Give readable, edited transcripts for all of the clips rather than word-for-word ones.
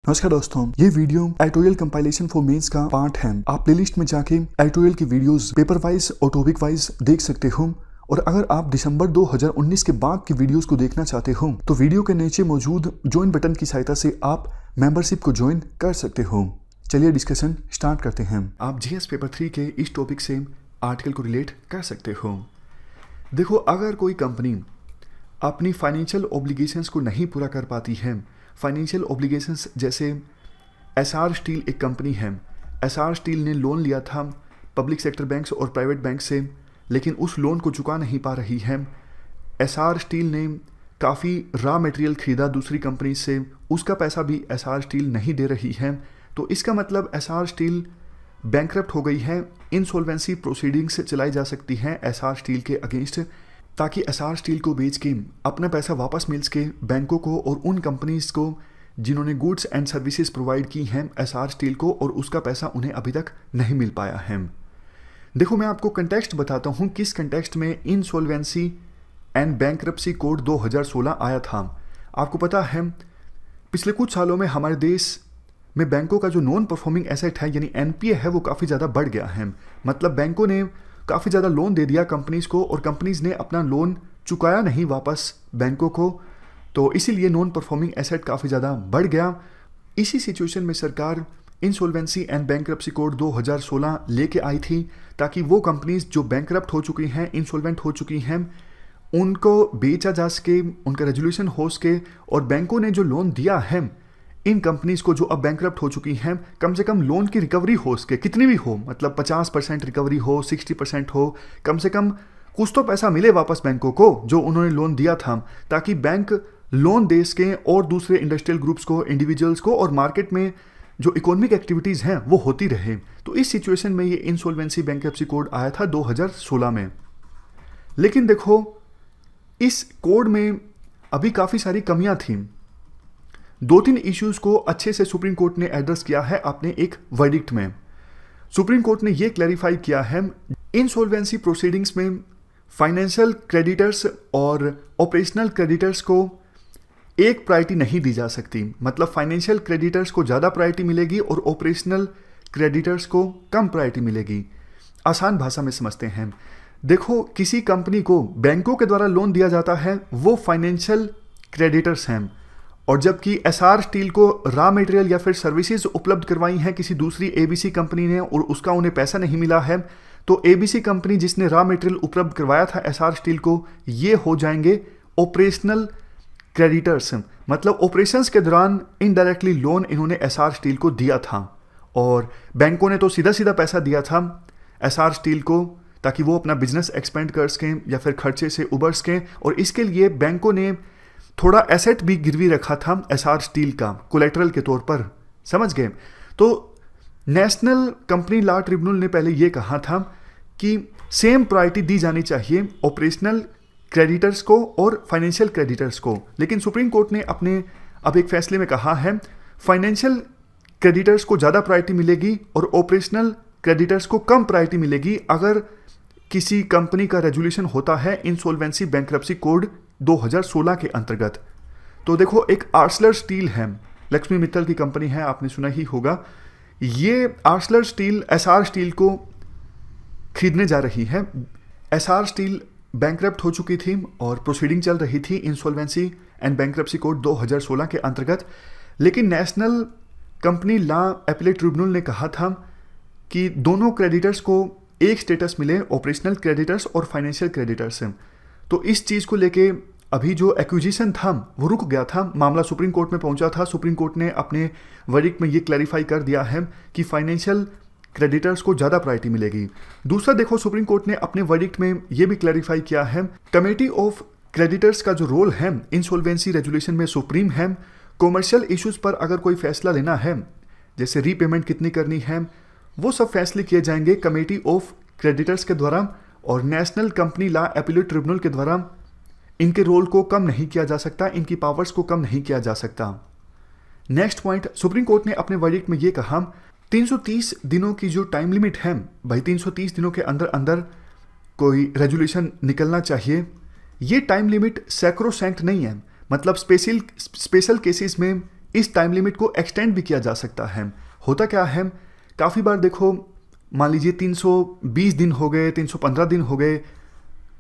नमस्कार दोस्तों, ये video editorial compilation for mains का पार्ट है। आप प्लेलिस्ट में जाके एडिटोरियल की वीडियोस पेपर वाइज और टॉपिक वाइज देख सकते हो। और अगर आप दिसंबर 2019 के बाद की वीडियोस को देखना चाहते हो तो वीडियो के नीचे मौजूद ज्वाइन बटन की सहायता से आप मेंबरशिप को ज्वाइन कर सकते हो। चलिए डिस्कशन स्टार्ट करते हैं। आप जीएस पेपर 3 के इस टॉपिक से आर्टिकल को रिलेट कर सकते हो। देखो, अगर कोई कंपनी अपनी फाइनेंशियल ऑब्लिगेशंस को नहीं पूरा कर पाती है, फाइनेंशियल ऑब्लिगेशंस जैसे एसआर स्टील एक कंपनी है। एसआर स्टील ने लोन लिया था पब्लिक सेक्टर बैंक्स और प्राइवेट बैंक से, लेकिन उस लोन को चुका नहीं पा रही है। एसआर स्टील ने काफ़ी रॉ मटेरियल खरीदा दूसरी कंपनी से, उसका पैसा भी एसआर स्टील नहीं दे रही है। तो इसका मतलब एसआर स्टील बैंकरप्ट हो गई है। इंसॉल्वेंसी प्रोसीडिंग्स चलाई जा सकती हैं एसआर स्टील के अगेंस्ट, ताकि एसआर स्टील को बेच के अपना पैसा वापस मिल सके बैंकों को और उन कंपनीज को जिन्होंने गुड्स एंड सर्विसेज प्रोवाइड की हैं एसआर स्टील को, और उसका पैसा उन्हें अभी तक नहीं मिल पाया है। देखो, मैं आपको कंटेक्स्ट बताता हूँ किस कंटेक्स्ट में इंसॉल्वेंसी एंड बैंकरप्सी कोड 2016 आया था। आपको पता है पिछले कुछ सालों में हमारे देश में बैंकों का जो नॉन परफॉर्मिंग एसेट है यानी एनपीए है वो काफ़ी ज़्यादा बढ़ गया है। मतलब बैंकों ने काफ़ी ज़्यादा लोन दे दिया कंपनीज को और कंपनीज ने अपना लोन चुकाया नहीं वापस बैंकों को, तो इसीलिए नॉन परफॉर्मिंग एसेट काफ़ी ज़्यादा बढ़ गया। इसी सिचुएशन में सरकार इंसॉल्वेंसी एंड बैंकरप्सी कोड 2016 लेके आई थी, ताकि वो कंपनीज जो बैंकरप्ट हो चुकी हैं, इंसॉल्वेंट हो चुकी हैं, उनको बेचा जा सके, उनका रेजोल्यूशन हो सके, और बैंकों ने जो लोन दिया है इन कंपनीज को जो अब बैंकरप्ट हो चुकी हैं, कम से कम लोन की रिकवरी हो सके, कितनी भी हो, मतलब 50% रिकवरी हो, 60% हो, कम से कम कुछ तो पैसा मिले वापस बैंकों को जो उन्होंने लोन दिया था, ताकि बैंक लोन दे सकें और दूसरे इंडस्ट्रियल ग्रुप्स को, इंडिविजुअल्स को, और मार्केट में जो इकोनॉमिक एक्टिविटीज़ हैं वो होती रहे। तो इस सिचुएशन में ये इंसॉल्वेंसी बैंकरप्सी कोड आया था 2016 में। लेकिन देखो, इस कोड में अभी काफ़ी सारी कमियां थीं। 2-3 इश्यूज को अच्छे से सुप्रीम कोर्ट ने एड्रेस किया है अपने एक वर्डिक्ट में। सुप्रीम कोर्ट ने यह क्लैरिफाई किया है, इंसॉल्वेंसी प्रोसीडिंग्स में फाइनेंशियल क्रेडिटर्स और ऑपरेशनल क्रेडिटर्स को एक प्रायोरिटी नहीं दी जा सकती। मतलब फाइनेंशियल क्रेडिटर्स को ज़्यादा प्रायोरिटी मिलेगी और ऑपरेशनल क्रेडिटर्स को कम प्रायोरिटी मिलेगी। आसान भाषा में समझते हैं। देखो, किसी कंपनी को बैंकों के द्वारा लोन दिया जाता है, वो फाइनेंशियल क्रेडिटर्स हैं, और जबकि एसआर स्टील को रॉ मटेरियल या फिर सर्विसेज उपलब्ध करवाई हैं किसी दूसरी एबीसी कंपनी ने और उसका उन्हें पैसा नहीं मिला है, तो एबीसी कंपनी जिसने रॉ मटेरियल उपलब्ध करवाया था एसआर स्टील को, ये हो जाएंगे ऑपरेशनल क्रेडिटर्स। मतलब ऑपरेशंस के दौरान इनडायरेक्टली लोन इन्होंने एसआर स्टील को दिया था, और बैंकों ने तो सीधा सीधा पैसा दिया था एसआर स्टील को ताकि वो अपना बिजनेस एक्सपेंड कर सकें या फिर खर्चे से उबर सकें, और इसके लिए बैंकों ने थोड़ा एसेट भी गिरवी रखा था एसआर स्टील का कोलेटरल के तौर पर। समझ गए? तो नेशनल कंपनी लॉ ट्रिब्यूनल ने पहले ये कहा था कि सेम प्रायोरिटी दी जानी चाहिए ऑपरेशनल क्रेडिटर्स को और फाइनेंशियल क्रेडिटर्स को। लेकिन सुप्रीम कोर्ट ने अपने अब एक फैसले में कहा है फाइनेंशियल क्रेडिटर्स को ज़्यादा प्रायोरिटी मिलेगी और ऑपरेशनल क्रेडिटर्स को कम प्रायोरिटी मिलेगी अगर किसी कंपनी का रेजोल्यूशन होता है इंसॉल्वेंसी बैंकरप्सी कोड 2016 के अंतर्गत। तो देखो, एक आर्सलर स्टील है, लक्ष्मी मित्तल की कंपनी है, आपने सुना ही होगा। ये आर्सलर स्टील एसआर स्टील को खरीदने जा रही है। एसआर स्टील बैंकरप्ट हो चुकी थी और प्रोसीडिंग चल रही थी इंसॉल्वेंसी एंड बैंकरप्सी कोड 2016 के अंतर्गत। लेकिन national company law appellate tribunal ने कहा था कि दोनों क्रेडिटर्स को एक स्टेटस मिले, ऑपरेशनल क्रेडिटर्स और फाइनेंशियल क्रेडिटर्स। तो इस चीज़ को लेके अभी जो एक्विजिशन था वो रुक गया था, मामला सुप्रीम कोर्ट में पहुंचा था। सुप्रीम कोर्ट ने अपने वर्डिक्ट में ये क्लैरिफाई कर दिया है कि फाइनेंशियल क्रेडिटर्स को ज़्यादा प्रायोरिटी मिलेगी। दूसरा, देखो, सुप्रीम कोर्ट ने अपने वर्डिक्ट में ये भी क्लैरिफाई किया है कमेटी ऑफ क्रेडिटर्स का जो रोल है इंसॉल्वेंसी रेजोल्यूशन में सुप्रीम है। कॉमर्शियल इश्यूज़ पर अगर कोई फैसला लेना है, जैसे रीपेमेंट कितनी करनी है, वो सब फैसले किए जाएंगे कमेटी ऑफ क्रेडिटर्स के द्वारा, और national company law appellate tribunal के द्वारा इनके रोल को कम नहीं किया जा सकता, इनकी पावर्स को कम नहीं किया जा सकता। नेक्स्ट पॉइंट, सुप्रीम कोर्ट ने अपने वर्डिक्ट में ये कहा 330 दिनों की जो टाइम लिमिट है, भाई 330 दिनों के अंदर अंदर कोई रेजोल्यूशन निकलना चाहिए। ये टाइम लिमिट सैक्रोसैंक्ट नहीं है। मतलब स्पेशल केसेस में इस टाइम लिमिट को एक्सटेंड भी किया जा सकता है। होता क्या है, काफ़ी बार देखो, मान लीजिए 320 दिन हो गए, 315 दिन हो गए,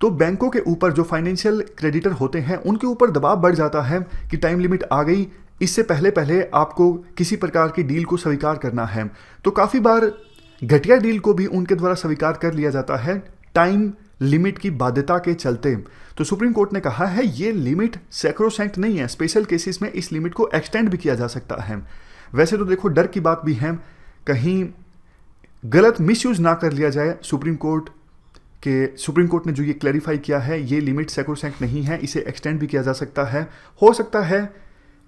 तो बैंकों के ऊपर जो फाइनेंशियल क्रेडिटर होते हैं उनके ऊपर दबाव बढ़ जाता है कि टाइम लिमिट आ गई, इससे पहले पहले आपको किसी प्रकार की डील को स्वीकार करना है। तो काफ़ी बार घटिया डील को भी उनके द्वारा स्वीकार कर लिया जाता है टाइम लिमिट की बाध्यता के चलते। तो सुप्रीम कोर्ट ने कहा है ये लिमिट सैक्रोसैंक्ट नहीं है, स्पेशल केसेस में इस लिमिट को एक्सटेंड भी किया जा सकता है। वैसे तो देखो डर की बात भी है, कहीं गलत मिसयूज ना कर लिया जाए। सुप्रीम कोर्ट ने जो ये क्लैरिफाई किया है, ये लिमिट सैक्रोसैंक्ट नहीं है, इसे एक्सटेंड भी किया जा सकता है। हो सकता है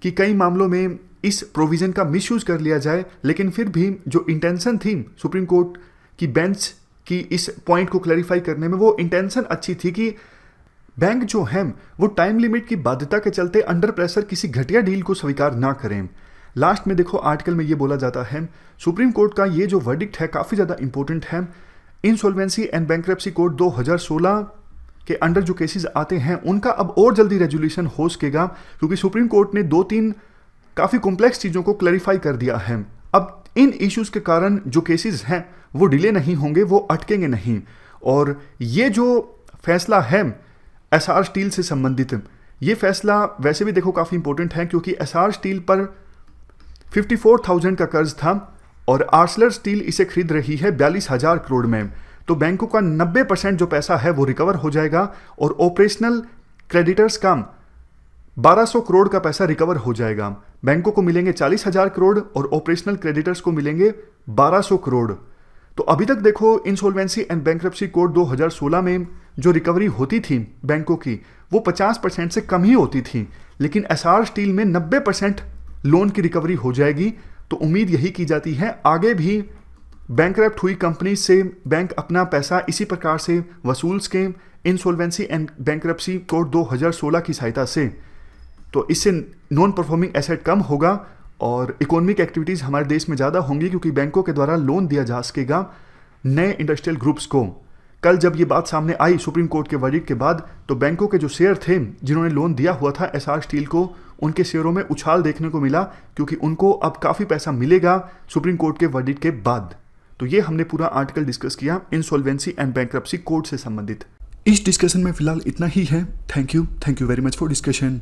कि कई मामलों में इस प्रोविजन का मिसयूज कर लिया जाए, लेकिन फिर भी जो इंटेंशन थी सुप्रीम कोर्ट की बेंच की इस पॉइंट को क्लैरिफाई करने में, वो इंटेंशन अच्छी थी कि बैंक जो है वो टाइम लिमिट की बाध्यता के चलते अंडर प्रेशर किसी घटिया डील को स्वीकार ना करें। लास्ट में देखो आर्टिकल में ये बोला जाता है, सुप्रीम कोर्ट का ये जो वर्डिक्ट है काफ़ी ज़्यादा इंपॉर्टेंट है। इंसॉल्वेंसी एंड बैंक्रप्सी कोड 2016 के अंडर जो केसेस आते हैं उनका अब और जल्दी रेजोल्यूशन हो सकेगा, क्योंकि सुप्रीम कोर्ट ने 2-3 काफ़ी कॉम्प्लेक्स चीज़ों को क्लैरिफाई कर दिया है। अब इन इश्यूज़ के कारण जो केसेस हैं वो डिले नहीं होंगे, वो अटकेंगे नहीं। और ये जो फैसला है एसआर स्टील से संबंधित, ये फैसला वैसे भी देखो काफ़ी इंपॉर्टेंट है, क्योंकि एसआर स्टील पर 54,000 का कर्ज था और आर्सलर स्टील इसे खरीद रही है 42,000 करोड़ में। तो बैंकों का 90% जो पैसा है वो रिकवर हो जाएगा और ऑपरेशनल क्रेडिटर्स का 1200 करोड़ का पैसा रिकवर हो जाएगा। बैंकों को मिलेंगे 40,000 करोड़ और ऑपरेशनल क्रेडिटर्स को मिलेंगे 1200 करोड़। तो अभी तक देखो इंसॉल्वेंसी एंड बैंक्रप्सी कोड 2016 में जो रिकवरी होती थी बैंकों की वो 50% से कम ही होती थी, लेकिन एसआर स्टील में 90% लोन की रिकवरी हो जाएगी। तो उम्मीद यही की जाती है आगे भी बैंकरप्ट हुई कंपनी से बैंक अपना पैसा इसी प्रकार से वसूल सके इंसॉल्वेंसी एंड बैंकरप्सी कोड 2016 की सहायता से। तो इससे नॉन परफॉर्मिंग एसेट कम होगा और इकोनॉमिक एक्टिविटीज़ हमारे देश में ज़्यादा होंगी, क्योंकि बैंकों के द्वारा लोन दिया जा सकेगा नए इंडस्ट्रियल ग्रुप्स को। कल जब ये बात सामने आई सुप्रीम कोर्ट के वर्डिक्ट के बाद, तो बैंकों के जो शेयर थे जिन्होंने लोन दिया हुआ था एसआर स्टील को, उनके शेयरों में उछाल देखने को मिला, क्योंकि उनको अब काफ़ी पैसा मिलेगा सुप्रीम कोर्ट के वर्डिक्ट के बाद। तो ये हमने पूरा आर्टिकल डिस्कस किया इंसॉल्वेंसी एंड बैंक्रप्सी कोड से संबंधित। इस डिस्कशन में फिलहाल इतना ही है। Thank you very much for discussion.